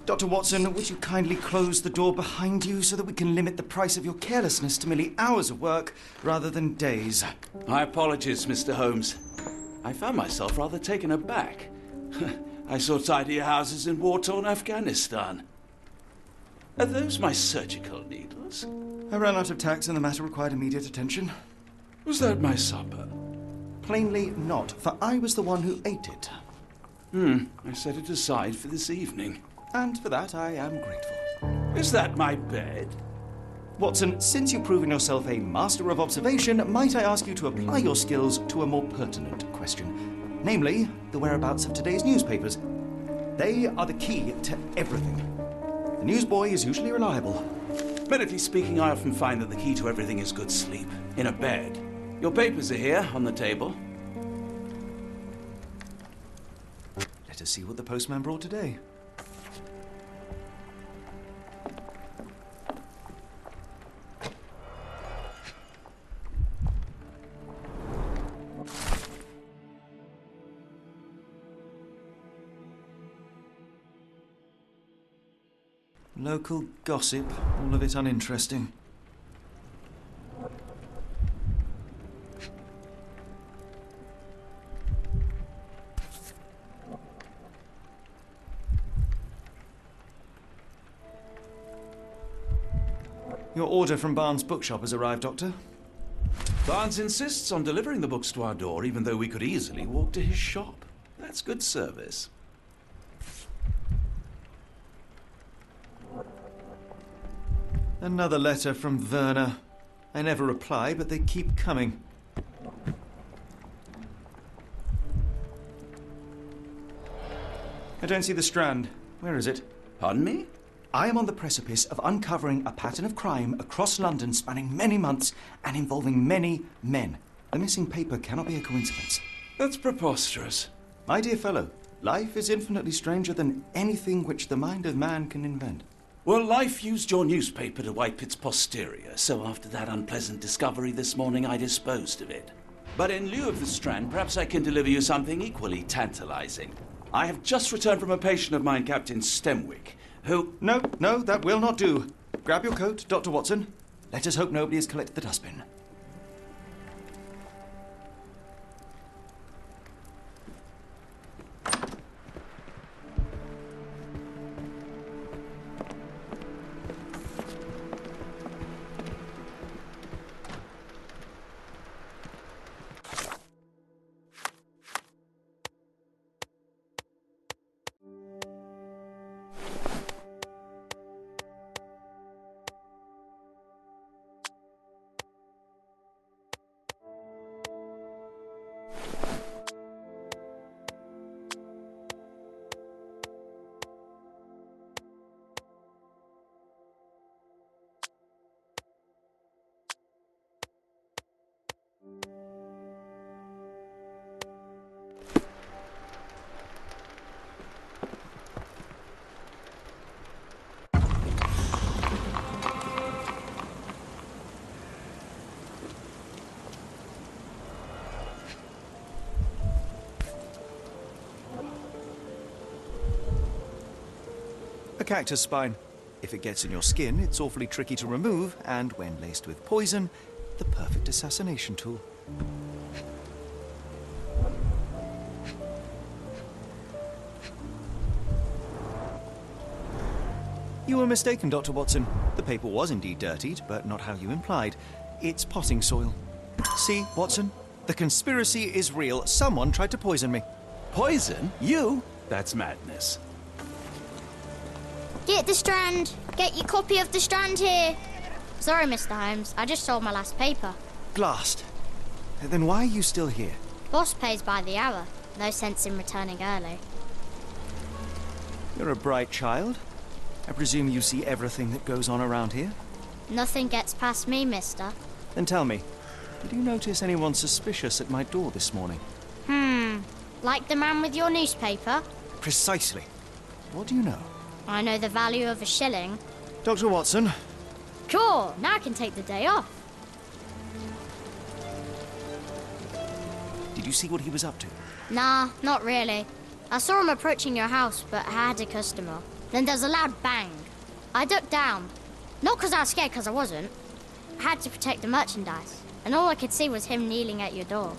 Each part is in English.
Dr. Watson, would you kindly close the door behind you so that we can limit the price of your carelessness to merely hours of work rather than days? My apologies, Mr. Holmes. I found myself rather taken aback. I saw tidier houses in war-torn Afghanistan. Are those my surgical needles? I ran out of tacks and the matter required immediate attention. Was that my supper? Plainly not, for I was the one who ate it. I set it aside for this evening. And for that I am grateful. Is that my bed? Watson, since you've proven yourself a master of observation, might I ask you to apply your skills to a more pertinent question? Namely, the whereabouts of today's newspapers. They are the key to everything. The newsboy is usually reliable. Medically speaking, I often find that the key to everything is good sleep. In a bed. Your papers are here, on the table. Let us see what the postman brought today. Local gossip, all of it uninteresting. Your order from Barnes' bookshop has arrived, Doctor. Barnes insists on delivering the books to our door, even though we could easily walk to his shop. That's good service. Another letter from Werner. I never reply, but they keep coming. I don't see the Strand. Where is it? Pardon me? I am on the precipice of uncovering a pattern of crime across London spanning many months and involving many men. The missing paper cannot be a coincidence. That's preposterous. My dear fellow, life is infinitely stranger than anything which the mind of man can invent. Well, life used your newspaper to wipe its posterior, so after that unpleasant discovery this morning, I disposed of it. But in lieu of the Strand, perhaps I can deliver you something equally tantalizing. I have just returned from a patient of mine, Captain Stemwick, who... No, that will not do. Grab your coat, Dr. Watson. Let us hope nobody has collected the dustbin. A cactus spine. If it gets in your skin, it's awfully tricky to remove, and when laced with poison, the perfect assassination tool. You were mistaken, Dr. Watson. The paper was indeed dirtied, but not how you implied. It's potting soil. See, Watson? The conspiracy is real. Someone tried to poison me. Poison? You? That's madness. Get the Strand! Get your copy of the Strand here! Sorry, Mr. Holmes. I just sold my last paper. Blast. Then why are you still here? Boss pays by the hour. No sense in returning early. You're a bright child. I presume you see everything that goes on around here? Nothing gets past me, mister. Then tell me, did you notice anyone suspicious at my door this morning? Like the man with your newspaper? Precisely. What do you know? I know the value of a shilling. Dr. Watson. Cool, now I can take the day off. Did you see what he was up to? Nah, not really. I saw him approaching your house, but I had a customer. Then there's a loud bang. I ducked down. Not because I was scared, because I wasn't. I had to protect the merchandise. And all I could see was him kneeling at your door.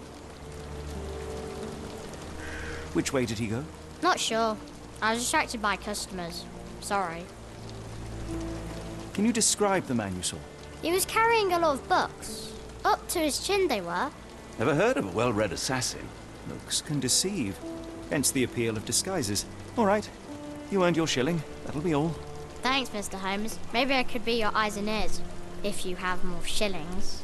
Which way did he go? Not sure. I was distracted by customers. Sorry. Can you describe the man you saw? He was carrying a lot of books. Up to his chin they were. Ever heard of a well-read assassin? Looks can deceive. Hence the appeal of disguises. All right. You earned your shilling. That'll be all. Thanks, Mr. Holmes. Maybe I could be your eyes and ears. If you have more shillings.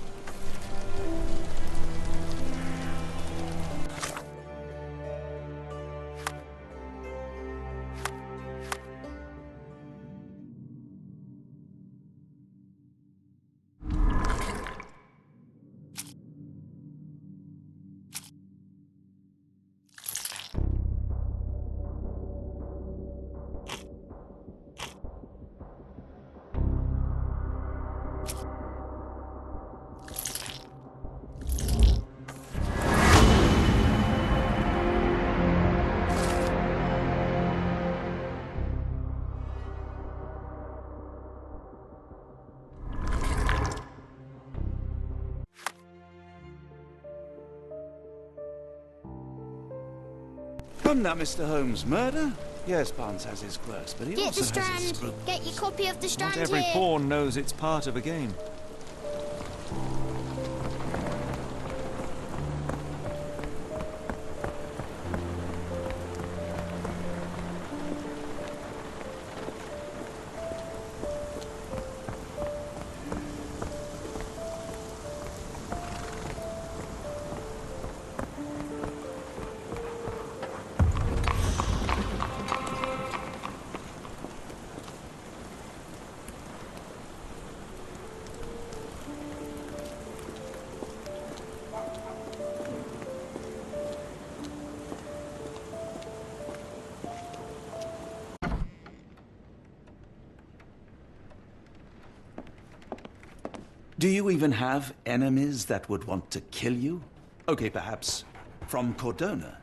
Come now, Mr. Holmes. Murder? Yes, Barnes has his quirks, but he Get also the has his Strand. scruples. Get your copy of the Strand Not every here. pawn knows it's part of a game. Do you even have enemies that would want to kill you? Okay, perhaps from Cordona.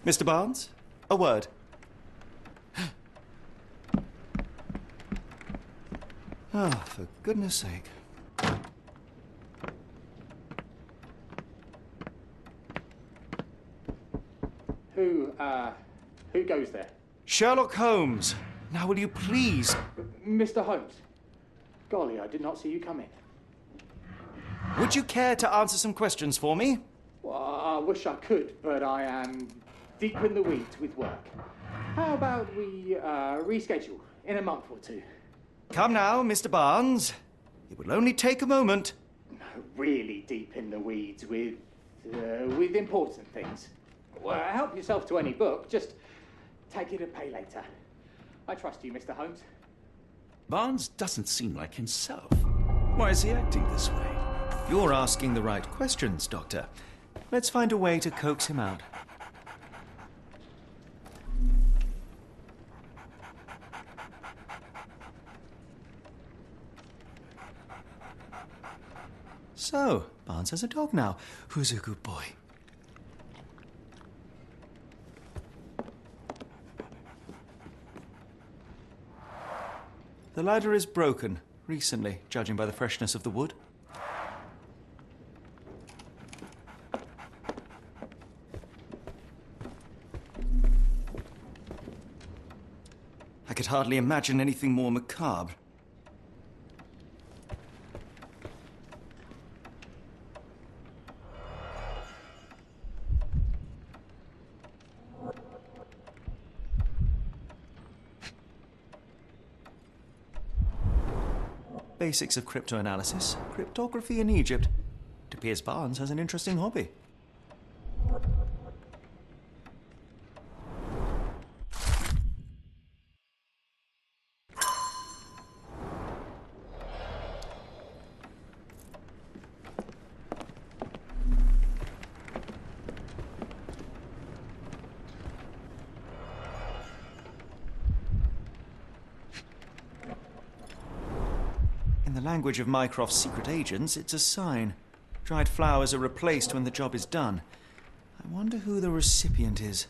Mr. Barnes, a word. Ah, for goodness sake. Who goes there? Sherlock Holmes. Now will you please... Mr. Holmes. Golly, I did not see you come in. Would you care to answer some questions for me? Well, I wish I could, but I am deep in the weeds with work. How about we reschedule in a month or two? Come now, Mr. Barnes. It will only take a moment. No, really deep in the weeds with important things. Well, help yourself to any book. Just take it and pay later. I trust you, Mr. Holmes. Barnes doesn't seem like himself. Why is he acting this way? You're asking the right questions, Doctor. Let's find a way to coax him out. So, Barnes has a dog now. Who's a good boy? The ladder is broken, recently, judging by the freshness of the wood. I could hardly imagine anything more macabre. Basics of cryptoanalysis, cryptography in Egypt. It appears Barnes has an interesting hobby. In the language of Mycroft's secret agents, it's a sign. Dried flowers are replaced when the job is done. I wonder who the recipient is.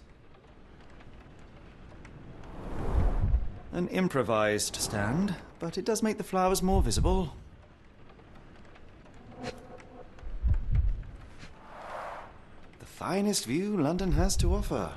An improvised stand, but it does make the flowers more visible. The finest view London has to offer.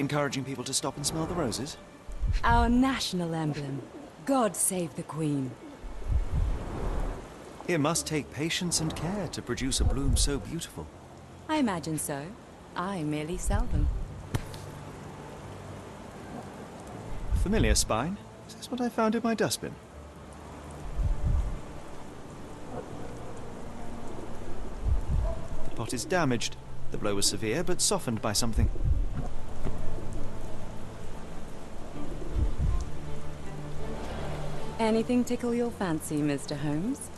Encouraging people to stop and smell the roses? Our national emblem. God save the Queen. It must take patience and care to produce a bloom so beautiful. I imagine so. I merely sell them. Familiar spine? Is this what I found in my dustbin? The pot is damaged. The blow was severe, but softened by something. Anything tickle your fancy, Mr. Holmes?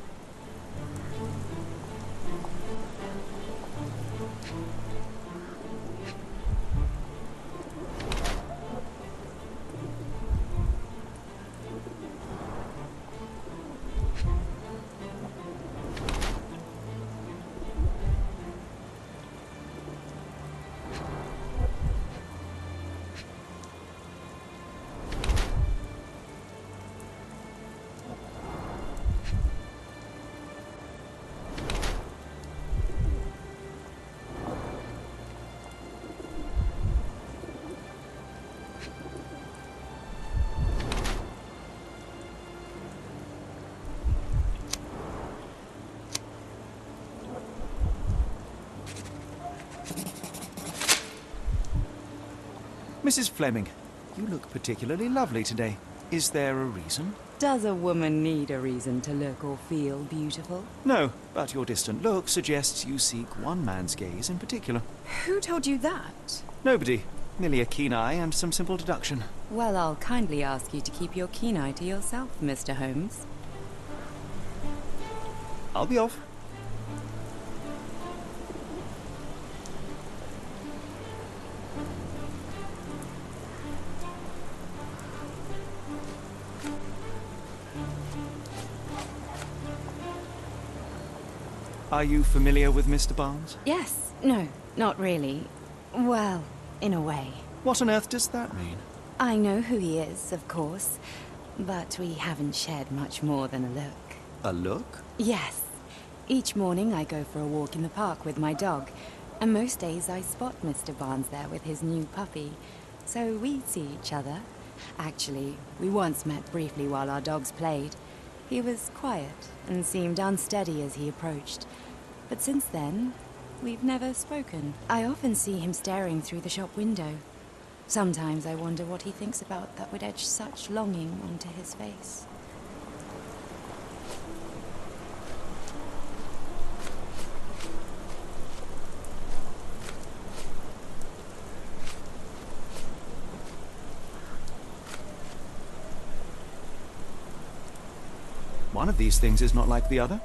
Mrs. Fleming, you look particularly lovely today. Is there a reason? Does a woman need a reason to look or feel beautiful? No, but your distant look suggests you seek one man's gaze in particular. Who told you that? Nobody. Merely a keen eye and some simple deduction. Well, I'll kindly ask you to keep your keen eye to yourself, Mr. Holmes. I'll be off. Are you familiar with Mr. Barnes? Yes. No, not really. Well, in a way. What on earth does that mean? I know who he is, of course, but we haven't shared much more than a look. A look? Yes. Each morning I go for a walk in the park with my dog, and most days I spot Mr. Barnes there with his new puppy, so we see each other. Actually, we once met briefly while our dogs played. He was quiet and seemed unsteady as he approached, but since then, we've never spoken. I often see him staring through the shop window. Sometimes I wonder what he thinks about that would etch such longing onto his face. One of these things is not like the other.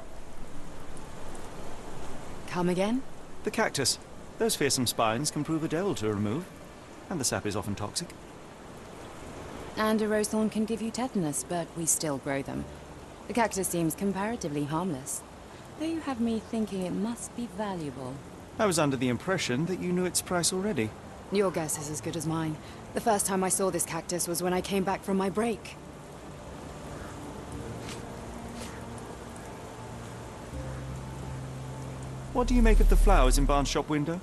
Come again? The cactus. Those fearsome spines can prove a devil to remove, and the sap is often toxic. And a rose thorn can give you tetanus, but we still grow them. The cactus seems comparatively harmless, though you have me thinking it must be valuable. I was under the impression that you knew its price already. Your guess is as good as mine. The first time I saw this cactus was when I came back from my break. What do you make of the flowers in Barnes' shop window?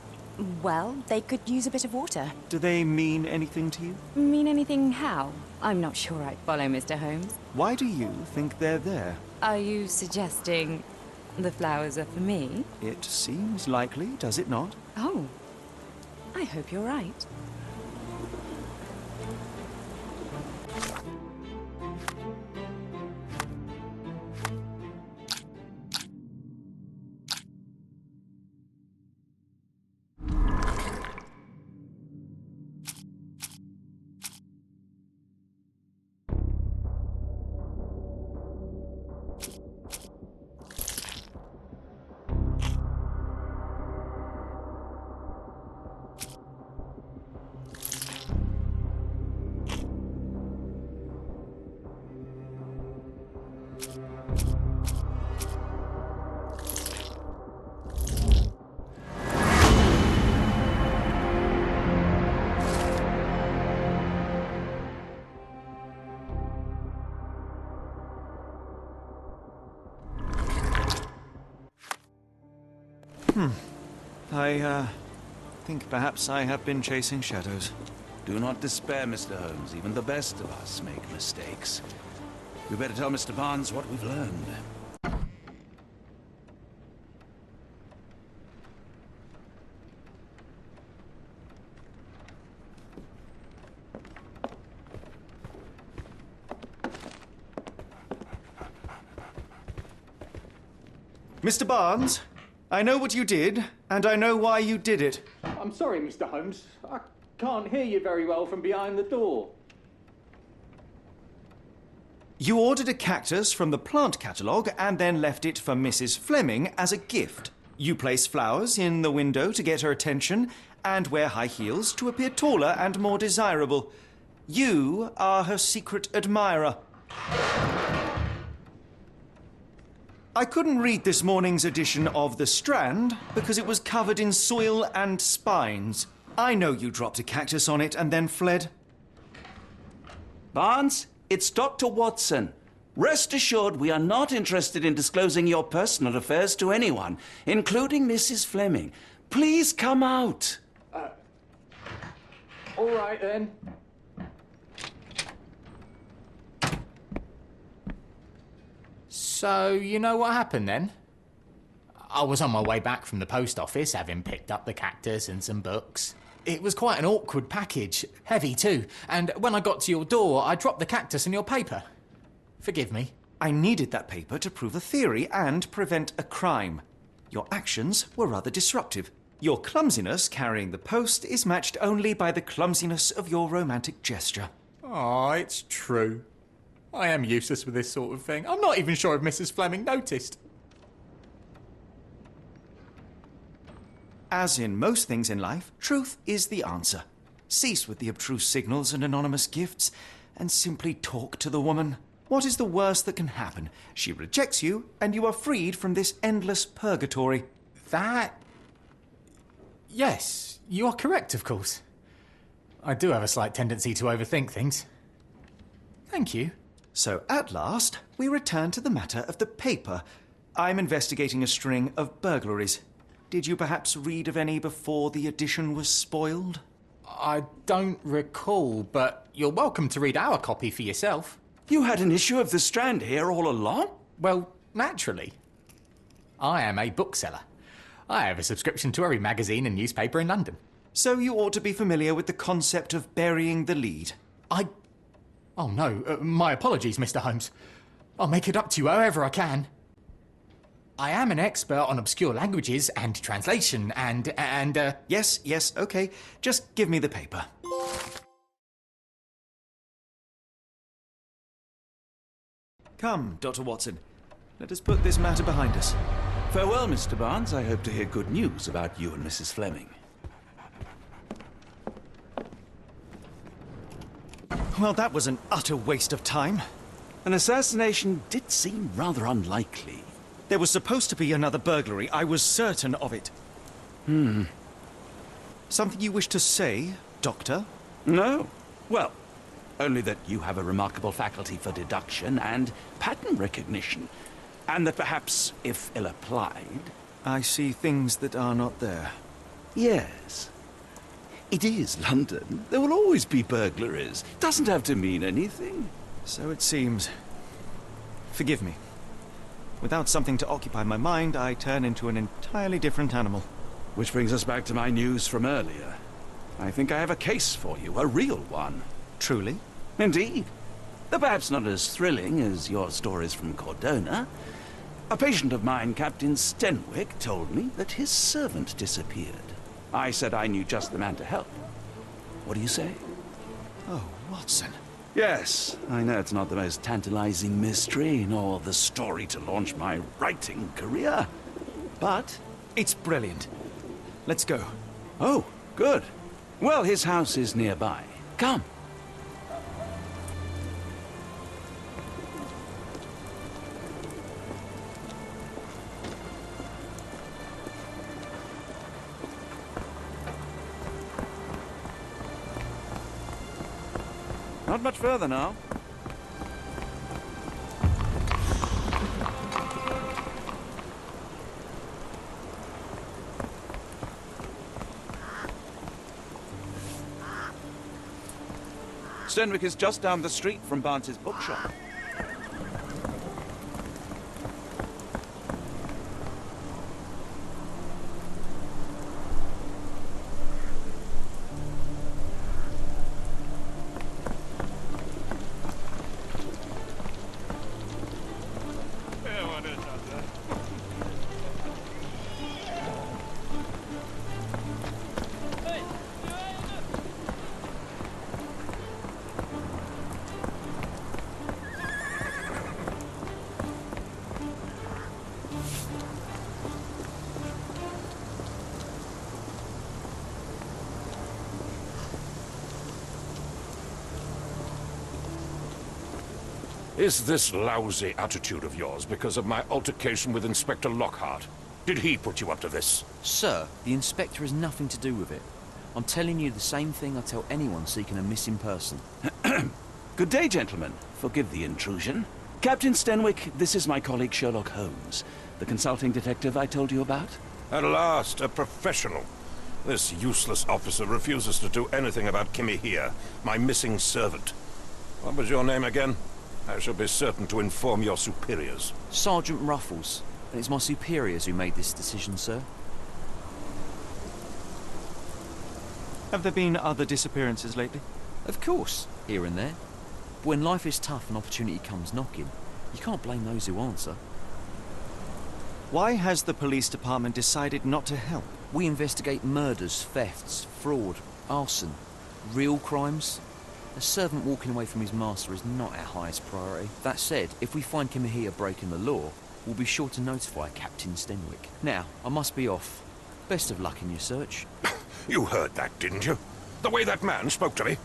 Well, they could use a bit of water. Do they mean anything to you? Mean anything how? I'm not sure I follow, Mr. Holmes. Why do you think they're there? Are you suggesting the flowers are for me? It seems likely, does it not? Oh, I hope you're right. I think perhaps I have been chasing shadows. Do not despair, Mr. Holmes. Even the best of us make mistakes. We better tell Mr. Barnes what we've learned. Mr. Barnes, I know what you did, and I know why you did it. I'm sorry, Mr. Holmes. I can't hear you very well from behind the door. You ordered a cactus from the plant catalogue and then left it for Mrs. Fleming as a gift. You place flowers in the window to get her attention and wear high heels to appear taller and more desirable. You are her secret admirer. I couldn't read this morning's edition of The Strand because it was covered in soil and spines. I know you dropped a cactus on it and then fled. Barnes, it's Dr. Watson. Rest assured we are not interested in disclosing your personal affairs to anyone, including Mrs. Fleming. Please come out. All right, then. So, you know what happened then? I was on my way back from the post office, having picked up the cactus and some books. It was quite an awkward package, heavy too, and when I got to your door, I dropped the cactus and your paper. Forgive me. I needed that paper to prove a theory and prevent a crime. Your actions were rather disruptive. Your clumsiness carrying the post is matched only by the clumsiness of your romantic gesture. Oh, it's true. I am useless with this sort of thing. I'm not even sure if Mrs. Fleming noticed. As in most things in life, truth is the answer. Cease with the abstruse signals and anonymous gifts, and simply talk to the woman. What is the worst that can happen? She rejects you, and you are freed from this endless purgatory. That... Yes, you are correct, of course. I do have a slight tendency to overthink things. Thank you. So, at last, we return to the matter of the paper. I'm investigating a string of burglaries. Did you perhaps read of any before the edition was spoiled? I don't recall, but you're welcome to read our copy for yourself. You had an issue of The Strand here all along? Well, naturally. I am a bookseller. I have a subscription to every magazine and newspaper in London. So you ought to be familiar with the concept of burying the lead. Oh no, my apologies, Mr. Holmes. I'll make it up to you however I can. I am an expert on obscure languages and translation and Yes, okay. Just give me the paper. Come, Dr. Watson. Let us put this matter behind us. Farewell, Mr. Barnes. I hope to hear good news about you and Mrs. Fleming. Well, that was an utter waste of time. An assassination did seem rather unlikely. There was supposed to be another burglary. I was certain of it. Something you wish to say, Doctor? No. Well, only that you have a remarkable faculty for deduction and pattern recognition. And that perhaps, if ill applied... I see things that are not there. Yes. It is London. There will always be burglaries. Doesn't have to mean anything. So it seems. Forgive me. Without something to occupy my mind, I turn into an entirely different animal. Which brings us back to my news from earlier. I think I have a case for you, a real one. Truly? Indeed. Though perhaps not as thrilling as your stories from Cordona. A patient of mine, Captain Stenwick, told me that his servant disappeared. I said I knew just the man to help. What do you say? Oh, Watson. Yes, I know it's not the most tantalizing mystery, nor the story to launch my writing career. But... It's brilliant. Let's go. Oh, good. Well, his house is nearby. Come. Not much further now. Stenwick is just down the street from Barnes's bookshop. Is this lousy attitude of yours because of my altercation with Inspector Lockhart? Did he put you up to this? Sir, the inspector has nothing to do with it. I'm telling you the same thing I tell anyone seeking a missing person. Good day, gentlemen. Forgive the intrusion. Captain Stenwick, this is my colleague Sherlock Holmes, the consulting detective I told you about. At last, a professional. This useless officer refuses to do anything about Kimmy here, my missing servant. What was your name again? I shall be certain to inform your superiors. Sergeant Ruffles, and it's my superiors who made this decision, sir. Have there been other disappearances lately? Of course, here and there. But when life is tough and opportunity comes knocking, you can't blame those who answer. Why has the police department decided not to help? We investigate murders, thefts, fraud, arson, real crimes. A servant walking away from his master is not our highest priority. That said, if we find Kimahia breaking the law, we'll be sure to notify Captain Stenwick. Now, I must be off. Best of luck in your search. You heard that, didn't you? The way that man spoke to me.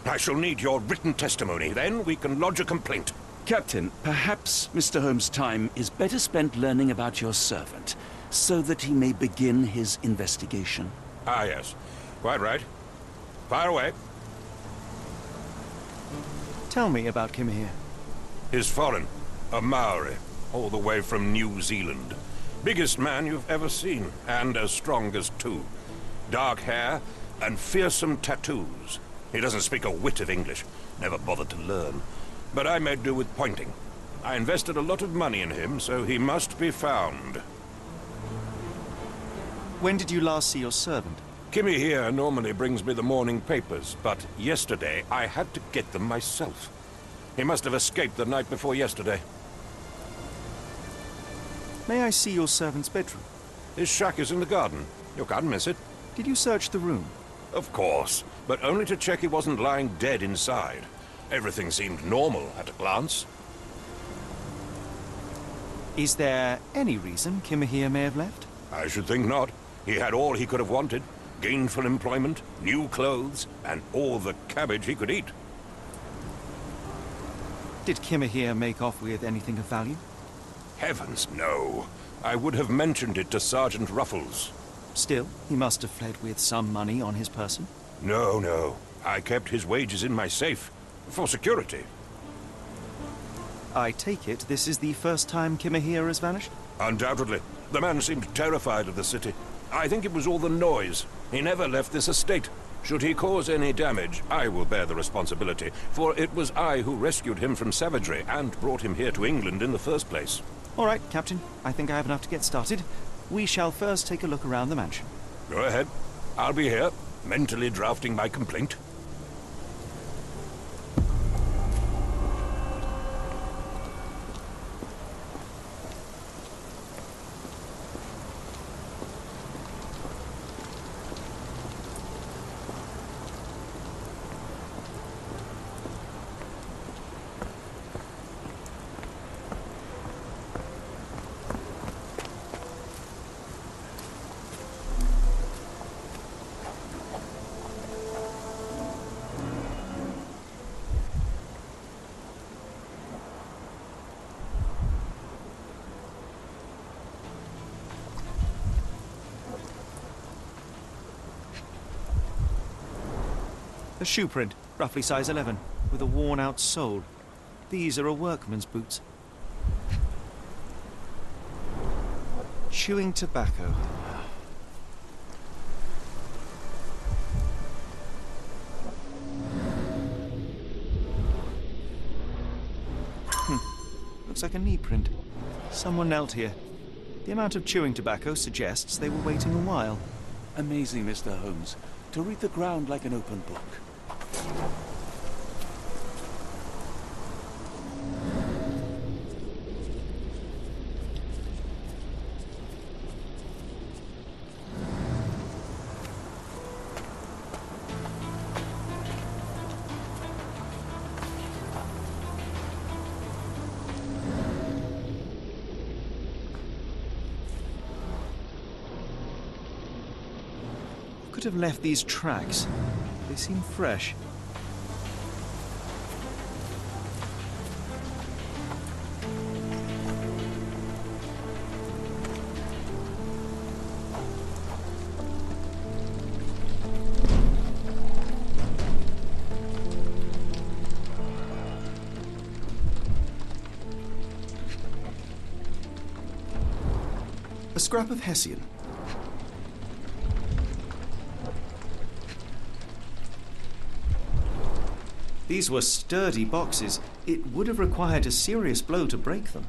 I shall need your written testimony. Then we can lodge a complaint. Captain, perhaps Mr. Holmes' time is better spent learning about your servant, so that he may begin his investigation. Ah, yes. Quite right. Fire away. Tell me about Kimahia. He's foreign. A Maori. All the way from New Zealand. Biggest man you've ever seen, and as strong as two. Dark hair and fearsome tattoos. He doesn't speak a whit of English. Never bothered to learn. But I made do with pointing. I invested a lot of money in him, so he must be found. When did you last see your servant? Kimmy here normally brings me the morning papers, but yesterday I had to get them myself. He must have escaped the night before yesterday. May I see your servant's bedroom? His shack is in the garden. You can't miss it. Did you search the room? Of course, but only to check he wasn't lying dead inside. Everything seemed normal at a glance. Is there any reason Kimahia may have left? I should think not. He had all he could have wanted. Gainful employment, new clothes, and all the cabbage he could eat. Did Kimahir make off with anything of value? Heavens, no. I would have mentioned it to Sergeant Ruffles. Still, he must have fled with some money on his person. No. I kept his wages in my safe. For security. I take it this is the first time Kimahir has vanished? Undoubtedly. The man seemed terrified of the city. I think it was all the noise. He never left this estate. Should he cause any damage, I will bear the responsibility, for it was I who rescued him from savagery and brought him here to England in the first place. All right, Captain. I think I have enough to get started. We shall first take a look around the mansion. Go ahead. I'll be here, mentally drafting my complaint. A shoe print, roughly size 11, with a worn-out sole. These are a workman's boots. Chewing tobacco. Looks like a knee print. Someone knelt here. The amount of chewing tobacco suggests they were waiting a while. Amazing, Mr. Holmes. To read the ground like an open book. Could have left these tracks. They seem fresh. A scrap of Hessian. These were sturdy boxes. It would have required a serious blow to break them.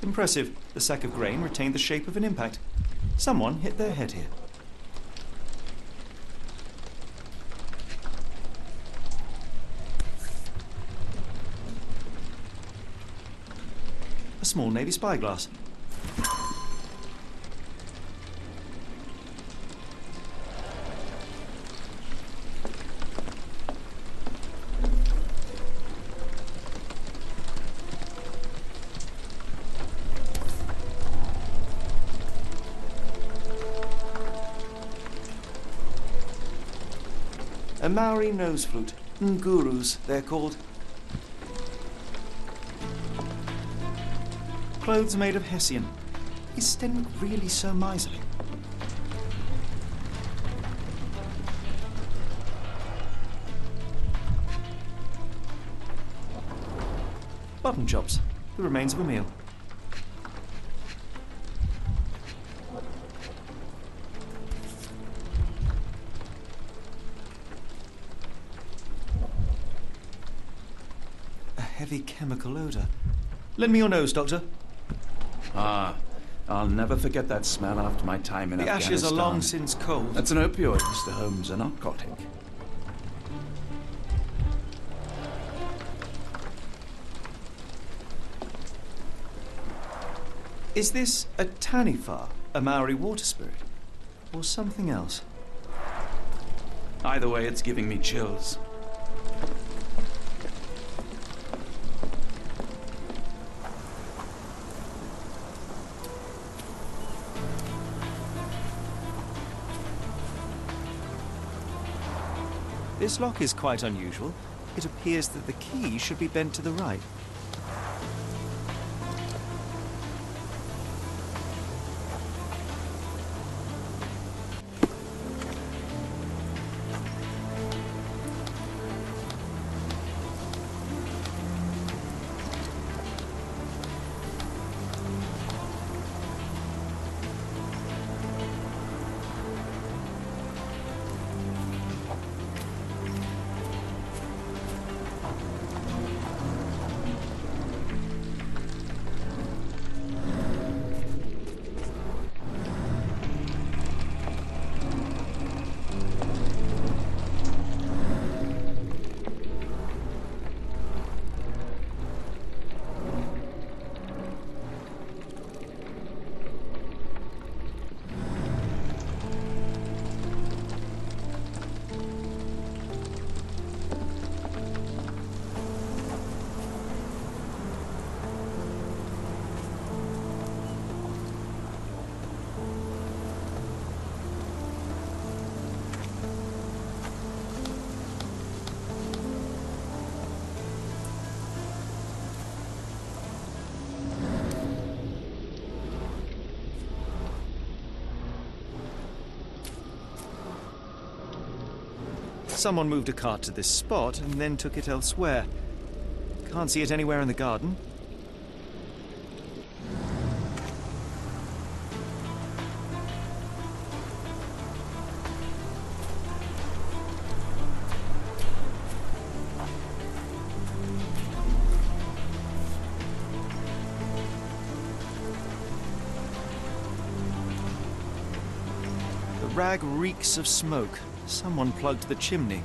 Impressive. The sack of grain retained the shape of an impact. Someone hit their head here. A small navy spyglass. A Maori nose flute. Ngurus, they're called. Clothes made of Hessian. Is Sten really so miserly? Button chops. The remains of a meal. Heavy chemical odor. Lend me your nose, Doctor. Ah, I'll never forget that smell after my time in Afghanistan. The ashes are long since cold. That's an opioid, Mr. Holmes, a narcotic. Is this a Tanifar, a Maori water spirit? Or something else? Either way, it's giving me chills. This lock is quite unusual. It appears that the key should be bent to the right. Someone moved a cart to this spot and then took it elsewhere. Can't see it anywhere in the garden. The rag reeks of smoke. Someone plugged the chimney.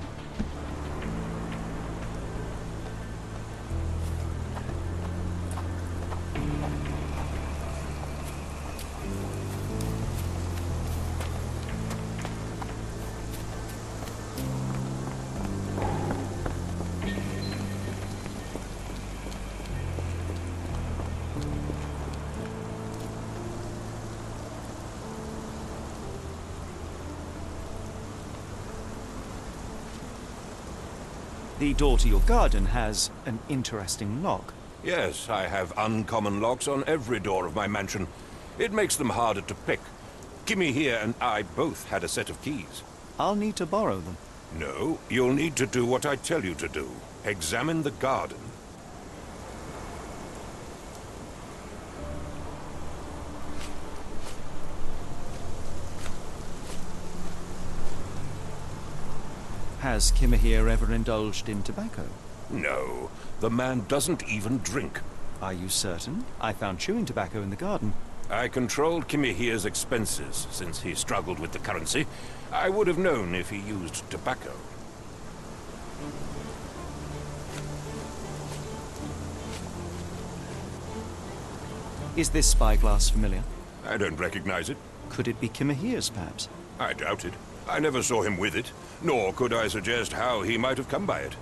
The door to your garden has an interesting lock. Yes, I have uncommon locks on every door of my mansion. It makes them harder to pick. Kimmy here and I both had a set of keys. I'll need to borrow them. No, you'll need to do what I tell you to do. Examine the garden. Has Kimahir ever indulged in tobacco? No, the man doesn't even drink. Are you certain? I found chewing tobacco in the garden. I controlled Kimahir's expenses since he struggled with the currency. I would have known if he used tobacco. Is this spyglass familiar? I don't recognize it. Could it be Kimahir's, perhaps? I doubt it. I never saw him with it, nor could I suggest how he might have come by it.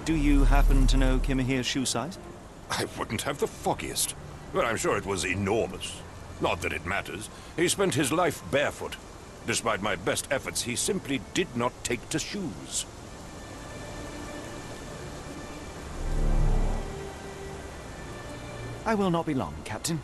Do you happen to know Kimahir's shoe size? I wouldn't have the foggiest, but I'm sure it was enormous. Not that it matters. He spent his life barefoot. Despite my best efforts, he simply did not take to shoes. I will not be long, Captain.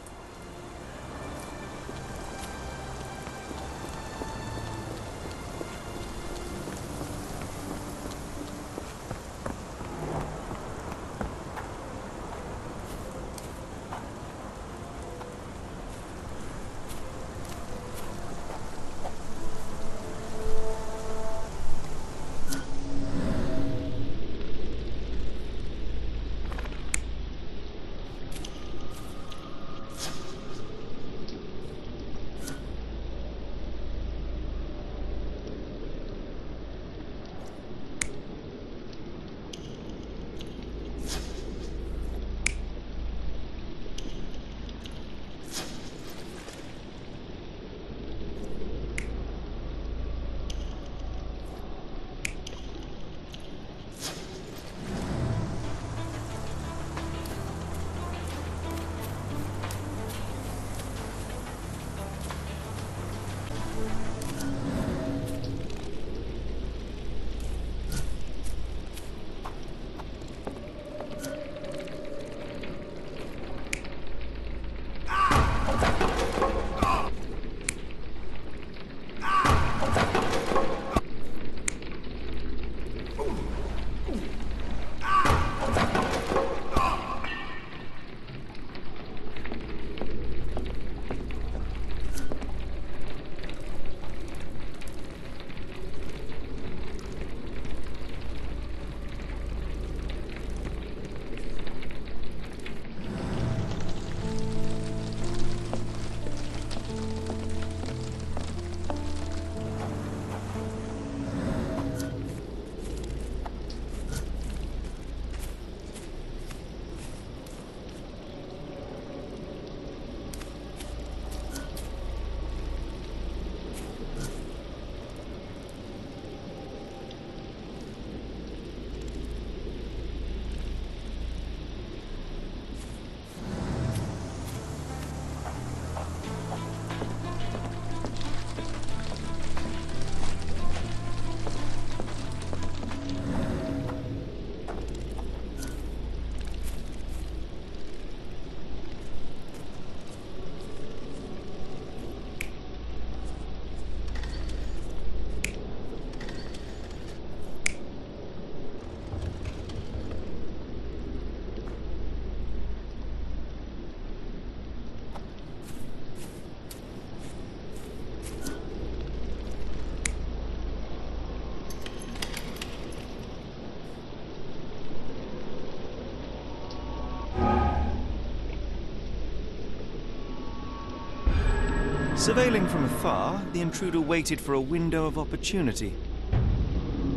Surveilling from afar, the intruder waited for a window of opportunity.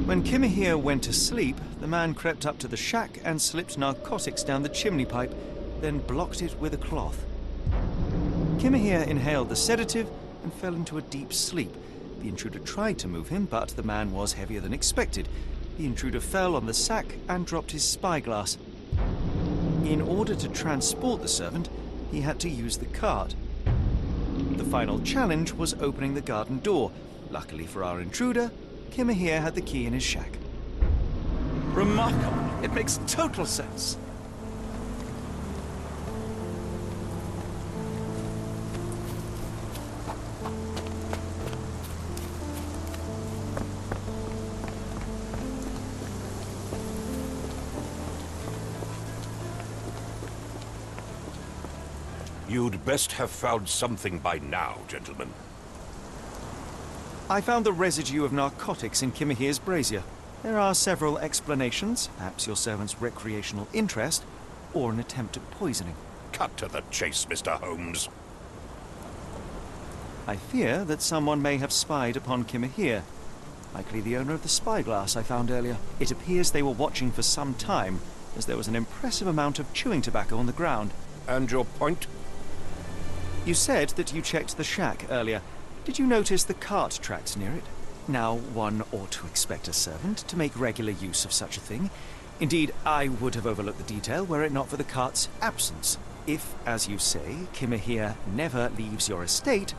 When Kimahir went to sleep, the man crept up to the shack and slipped narcotics down the chimney pipe, then blocked it with a cloth. Kimahir inhaled the sedative and fell into a deep sleep. The intruder tried to move him, but the man was heavier than expected. The intruder fell on the sack and dropped his spyglass. In order to transport the servant, he had to use the cart. The final challenge was opening the garden door. Luckily for our intruder, Kimahir had the key in his shack. Remarkable. It makes total sense. You'd best have found something by now, gentlemen. I found the residue of narcotics in Kimahir's brazier. There are several explanations, perhaps your servant's recreational interest, or an attempt at poisoning. Cut to the chase, Mr. Holmes. I fear that someone may have spied upon Kimahir. Likely the owner of the spyglass I found earlier. It appears they were watching for some time, as there was an impressive amount of chewing tobacco on the ground. And your point? You said that you checked the shack earlier. Did you notice the cart tracks near it? Now, one ought to expect a servant to make regular use of such a thing. Indeed, I would have overlooked the detail were it not for the cart's absence. If, as you say, Kimahir never leaves your estate,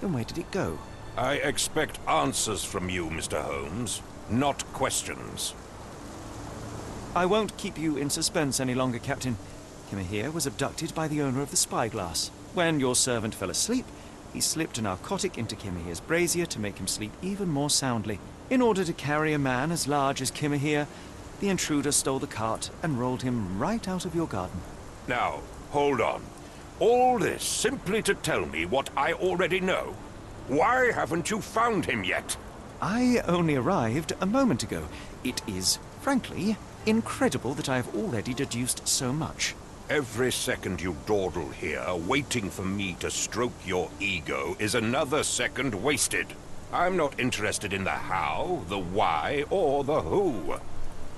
then where did it go? I expect answers from you, Mr. Holmes, not questions. I won't keep you in suspense any longer, Captain. Kimahir was abducted by the owner of the spyglass. When your servant fell asleep, he slipped a narcotic into Kimahir's brazier to make him sleep even more soundly. In order to carry a man as large as Kimahir, the intruder stole the cart and rolled him right out of your garden. Now, hold on. All this simply to tell me what I already know? Why haven't you found him yet? I only arrived a moment ago. It is, frankly, incredible that I have already deduced so much. Every second you dawdle here, waiting for me to stroke your ego, is another second wasted. I'm not interested in the how, the why, or the who.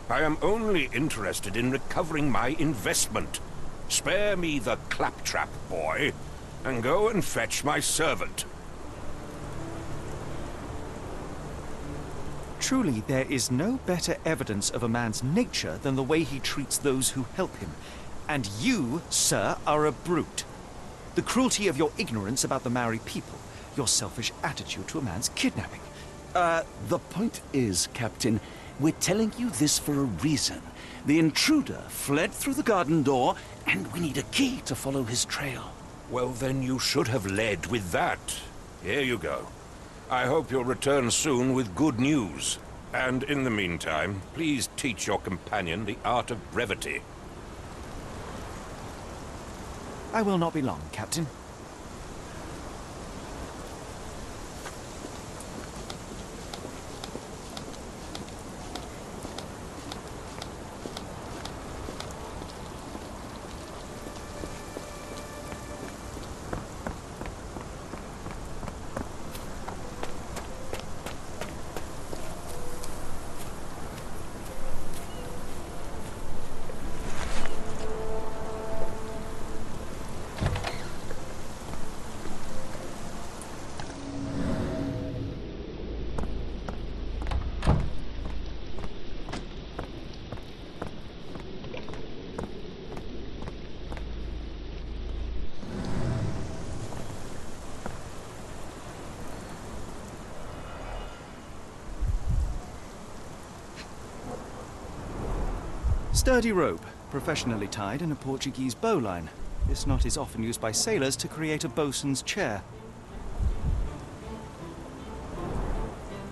I am only interested in recovering my investment. Spare me the claptrap, boy, and go and fetch my servant. Truly, there is no better evidence of a man's nature than the way he treats those who help him. And you, sir, are a brute. The cruelty of your ignorance about the Maori people, your selfish attitude to a man's kidnapping. The point is, Captain, we're telling you this for a reason. The intruder fled through the garden door, and we need a key to follow his trail. Well, then you should have led with that. Here you go. I hope you'll return soon with good news. And in the meantime, please teach your companion the art of brevity. I will not be long, Captain. Sturdy rope, professionally tied in a Portuguese bowline. This knot is often used by sailors to create a bosun's chair.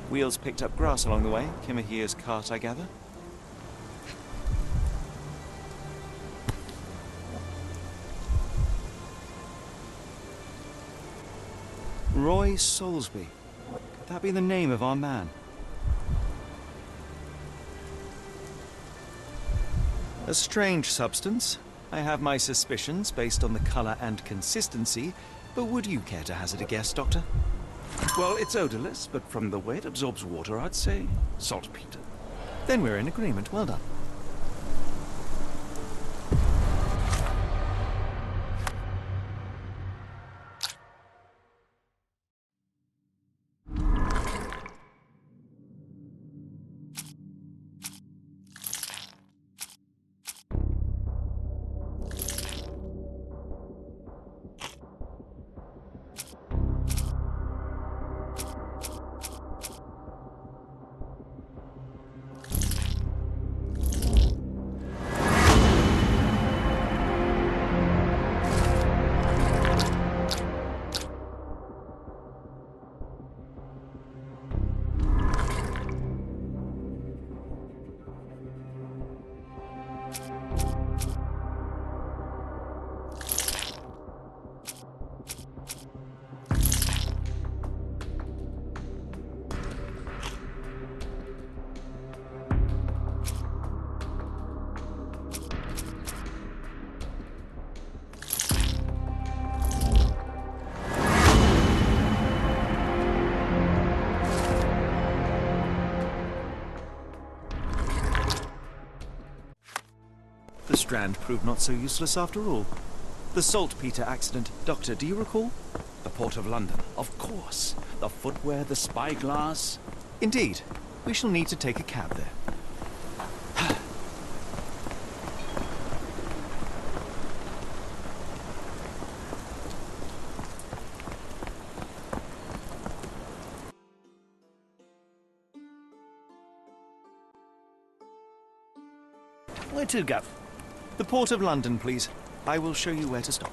Wheels picked up grass along the way. Kimahir's cart, I gather. Roy Soulsby. Could that be the name of our man? A strange substance. I have my suspicions based on the color and consistency, But would you care to hazard a guess, Doctor? Well, it's odorless, but from the way it absorbs water, I'd say saltpeter. Then we're in agreement. Well done. The Strand proved not so useless after all. The saltpeter accident. Doctor, do you recall? The Port of London, of course. The footwear, the spyglass. Indeed. We shall need to take a cab there. Where to, Gav? The Port of London, please. I will show you where to stop.